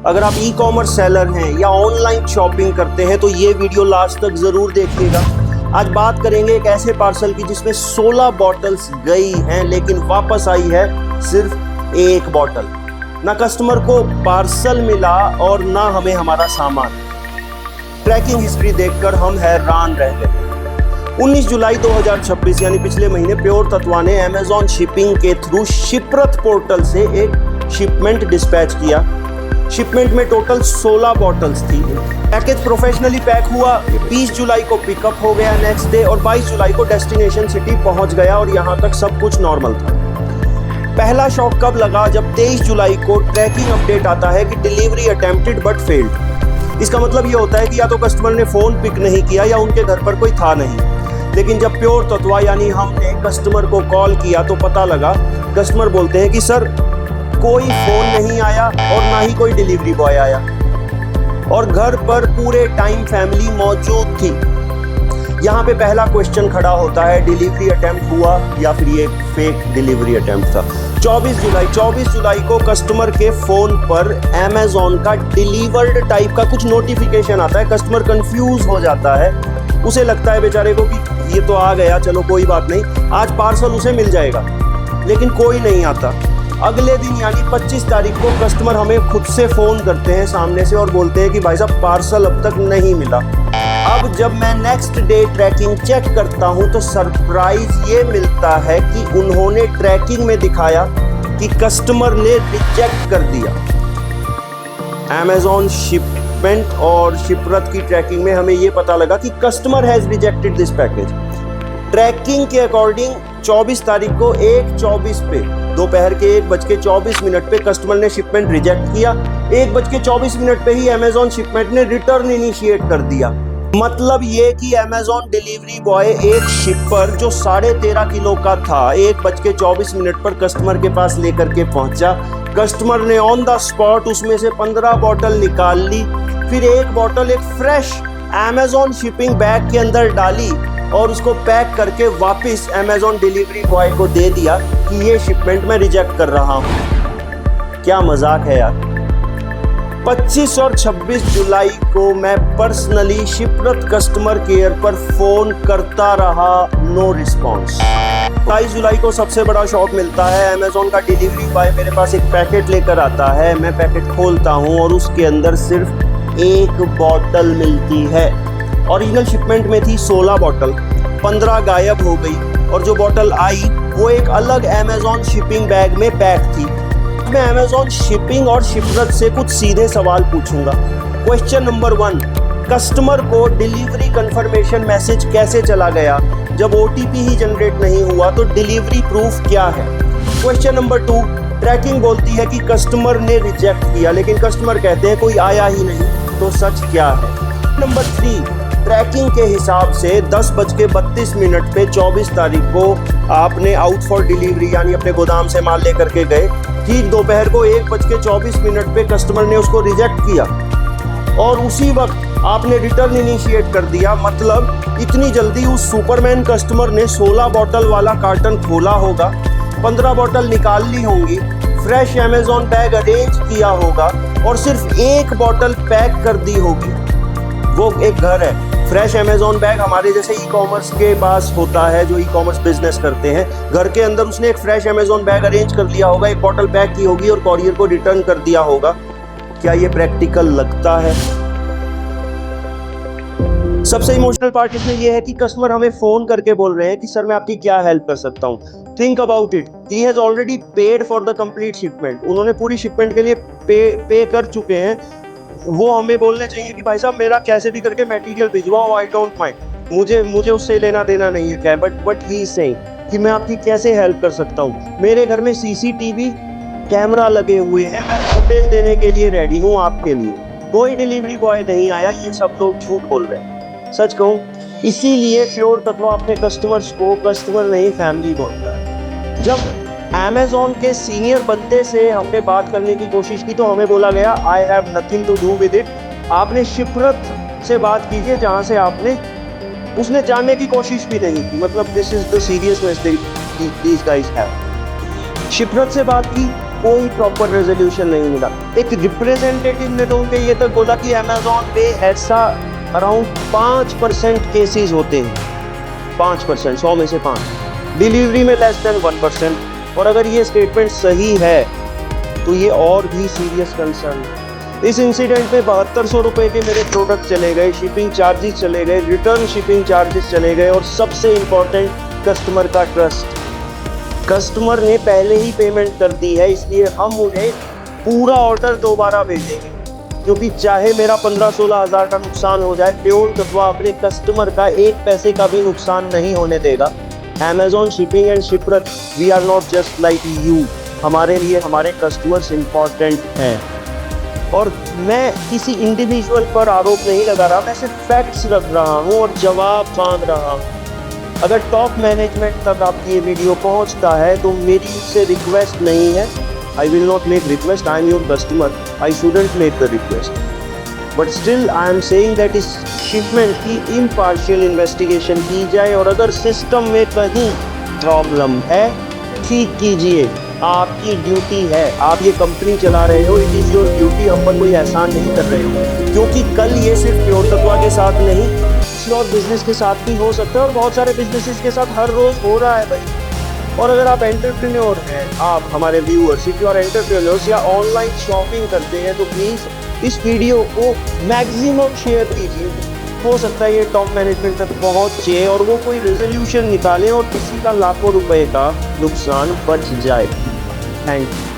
अगर आप e commerce seller हैं या ऑनलाइन शॉपिंग करते हैं तो ये वीडियो लास्ट तक ज़रूर देखिएगा। आज बात करेंगे एक ऐसे पार्सल की जिसमें 16 बॉटल्स गई हैं लेकिन वापस आई है सिर्फ एक बॉटल। ना कस्टमर को पार्सल मिला और ना हमें हमारा सामान। ट्रैकिंग हिस्ट्री देखकर हम हैरान रह गए। 19 जुलाई 2026 यानी पिछले महीने प्योर तत्वा ने अमेजॉन शिपिंग के थ्रू शिप्रत पोर्टल से एक शिपमेंट डिस्पैच किया। शिपमेंट में टोटल 16 बॉटल्स थी। पैकेज प्रोफेशनली पैक हुआ, 20 जुलाई को पिकअप हो गया नेक्स्ट डे और 22 जुलाई को डेस्टिनेशन सिटी पहुंच गया और यहां तक सब कुछ नॉर्मल था। पहला शॉक कब लगा जब 23 जुलाई को ट्रैकिंग अपडेट आता है कि डिलीवरी अटेम्प्टेड बट फेल्ड। इसका मतलब ये होता है कि या तो कस्टमर ने फ़ोन पिक नहीं किया या उनके घर पर कोई था नहीं। लेकिन जब प्योर तत्वा यानी हमने कस्टमर को कॉल किया तो पता लगा, कस्टमर बोलते हैं कि सर कोई फ़ोन नहीं आया और ना ही कोई डिलीवरी बॉय आया और घर पर पूरे टाइम फैमिली मौजूद थी। यहाँ पे पहला क्वेश्चन खड़ा होता है, डिलीवरी अटेम्प्ट हुआ या फिर ये फेक डिलीवरी अटेम्प्ट था। 24 जुलाई को कस्टमर के फ़ोन पर अमेजॉन का डिलीवर्ड टाइप का कुछ नोटिफिकेशन आता है। कस्टमर कंफ्यूज हो जाता है, उसे लगता है बेचारे को कि ये तो आ गया, चलो कोई बात नहीं, आज पार्सल उसे मिल जाएगा। लेकिन कोई नहीं आता। अगले दिन यानी 25 तारीख को कस्टमर हमें खुद से फ़ोन करते हैं सामने से और बोलते हैं कि भाई साहब पार्सल अब तक नहीं मिला। अब जब मैं नेक्स्ट डे ट्रैकिंग चेक करता हूं तो सरप्राइज ये मिलता है कि उन्होंने ट्रैकिंग में दिखाया कि कस्टमर ने रिजेक्ट कर दिया। अमेजॉन शिपमेंट और शिप्रत की ट्रैकिंग में हमें ये पता लगा कि customer has rejected this package. Tracking के अकॉर्डिंग 24 तारीख को 1:24 पे दोपहर के 1:24 पे कस्टमर ने शिपमेंट रिजेक्ट किया। 1:24 पे ही अमेजॉन शिपमेंट ने रिटर्न इनिशिएट कर दिया। मतलब ये कि अमेजॉन डिलीवरी बॉय एक शिपर जो 13.5 किलो का था 1:24 पर कस्टमर के पास लेकर के पहुंचा। कस्टमर ने ऑन द स्पॉट उसमें से 15 बॉटल निकाल ली, फिर एक बॉटल एक फ्रेश अमेजॉन शिपिंग बैग के अंदर डाली और उसको पैक करके वापस अमेजॉन डिलीवरी बॉय को दे दिया कि ये शिपमेंट मैं रिजेक्ट कर रहा हूँ। क्या मजाक है यार। 25 और 26 जुलाई को मैं पर्सनली शिप्रत कस्टमर केयर पर फ़ोन करता रहा, नो रिस्पॉन्स। 22 जुलाई को सबसे बड़ा शॉक मिलता है। अमेजॉन का डिलीवरी बॉय मेरे पास एक पैकेट लेकर आता है। मैं पैकेट खोलता हूँ और उसके अंदर सिर्फ एक बॉटल मिलती है। ओरिजिनल शिपमेंट में थी 16 बॉटल, 15 गायब हो गई और जो बॉटल आई वो एक अलग अमेजॉन शिपिंग बैग में पैक थी। मैं अमेजॉन शिपिंग और शिप्रत से कुछ सीधे सवाल पूछूंगा। क्वेश्चन नंबर 1, कस्टमर को डिलीवरी कंफर्मेशन मैसेज कैसे चला गया जब OTP ही जनरेट नहीं हुआ, तो डिलीवरी प्रूफ क्या है। क्वेश्चन नंबर 2, ट्रैकिंग बोलती है कि कस्टमर ने रिजेक्ट किया लेकिन कस्टमर कहते हैं कोई आया ही नहीं, तो सच क्या है। नंबर 3, ट्रैकिंग के हिसाब से 10:32 पे 24 तारीख को आपने आउट फॉर डिलीवरी यानी अपने गोदाम से माल लेकर के गए। ठीक दोपहर को 1:24 पे कस्टमर ने उसको रिजेक्ट किया और उसी वक्त आपने रिटर्न इनिशिएट कर दिया। मतलब इतनी जल्दी उस सुपरमैन कस्टमर ने 16 बॉटल वाला कार्टन खोला होगा, 15 बॉटल निकाल ली होंगी, फ्रेश अमेजॉन बैग अरेंज किया होगा और सिर्फ एक बॉटल पैक कर दी होगी। वो एक घर है, फ्रेश अमेजॉन बैग हमारे जैसे ई कॉमर्स के पास होता है जो ई कॉमर्स बिजनेस करते हैं। घर के अंदर उसने एक फ्रेश अमेजॉन बैग अरेंज कर लिया होगा, एक बॉटल पैक की होगी और कॉरियर को रिटर्न कर दिया होगा। क्या ये प्रैक्टिकल लगता है? सबसे इमोशनल पार्ट इसमें यह है कि कस्टमर हमें फोन करके बोल रहे हैं कि सर मैं आपकी क्या हेल्प कर सकता हूँ। Think about it, he has already paid for the complete shipment. उन्होंने पूरी शिपमेंट के लिए पे कर चुके हैं। वो हमें बोलने चाहिए कि भाई साहब मेरा कैसे भी करके मटेरियल भिजवाओ, आई डोंट माइंड, मुझे उससे लेना देना नहीं है क्या। बट ही इज सेइंग कि मैं आपकी कैसे हेल्प कर सकता हूँ। मेरे घर में CCTV कैमरा लगे हुए हैं, मैं फुटेज देने के लिए रेडी हूँ आपके लिए। कोई डिलीवरी बॉय नहीं आया, ये सब लोग झूठ बोल रहे हैं। सच कहूँ, इसीलिए प्योर तत्वा अपने कस्टमर्स को कस्टमर नहीं फैमिली बोलता है। जब अमेजॉन के सीनियर बंदे से हमने बात करने की कोशिश की तो हमें बोला गया I have nothing to do with it, आपने शिप्रत से बात कीजिए जहाँ से उसने जानने की कोशिश भी नहीं की। मतलब this is the seriousness these guys have. शिप्रत से बात की, कोई प्रॉपर रेजोल्यूशन नहीं मिला। एक रिप्रेजेंटेटिव ने तो उनके ये तक बोला कि अमेजोन पे ऐसा अराउंड 5% केसेस होते हैं, 5%, 100 में से 5, डिलीवरी में लेस देन 1%। और अगर ये स्टेटमेंट सही है तो ये और भी सीरियस कंसर्न है। इस इंसिडेंट में 7200 रुपये के मेरे प्रोडक्ट चले गए, शिपिंग चार्जेस चले गए, रिटर्न शिपिंग चार्जेस चले गए, और सबसे इम्पोर्टेंट कस्टमर का ट्रस्ट। कस्टमर ने पहले ही पेमेंट कर दी है, इसलिए हम उन्हें पूरा ऑर्डर दोबारा भेजेंगे, क्योंकि चाहे मेरा 15-16 हज़ार का नुकसान हो जाए, प्योर तत्वा अपने कस्टमर का 1 पैसे का भी नुकसान नहीं होने देगा। अमेजॉन शिपिंग एंड शिपरत, we are not just like you. हमारे लिए हमारे कस्टमर्स इम्पॉर्टेंट हैं, और मैं किसी इंडिविजुअल पर आरोप नहीं लगा रहा, मैं सिर्फ फैक्ट्स रख रहा हूँ और जवाब मांग रहा हूँ। अगर टॉप मैनेजमेंट तक आपकी ये वीडियो पहुँचता है तो मेरी उससे रिक्वेस्ट नहीं है, I will not make request, I am your customer, I shouldn't make the request, but still I am saying that इस शिपमेंट की इम्पार्शियल इन्वेस्टिगेशन की जाए, और अगर सिस्टम में कहीं प्रॉब्लम है ठीक कीजिए, आपकी ड्यूटी है। आप ये कंपनी चला रहे हो, इट इज़ योर ड्यूटी, हम पर कोई एहसान नहीं कर रहे हो, क्योंकि कल ये सिर्फ प्योर तत्वा के साथ नहीं, किसी और बिजनेस के साथ भी हो सकता है, और बहुत सारे बिजनेसेस के साथ हर रोज़ हो रहा है भाई। और अगर आप एंटरप्रेन्योर हैं, आप हमारे viewers, if you are entrepreneurs या ऑनलाइन शॉपिंग करते हैं, तो प्लीज़ इस वीडियो को मैक्सिमम शेयर कीजिए। हो सकता है ये टॉप मैनेजमेंट तक पहुँचे और वो कोई रेजोल्यूशन निकाले और किसी का लाखों रुपए का नुकसान बच जाए। Thank you.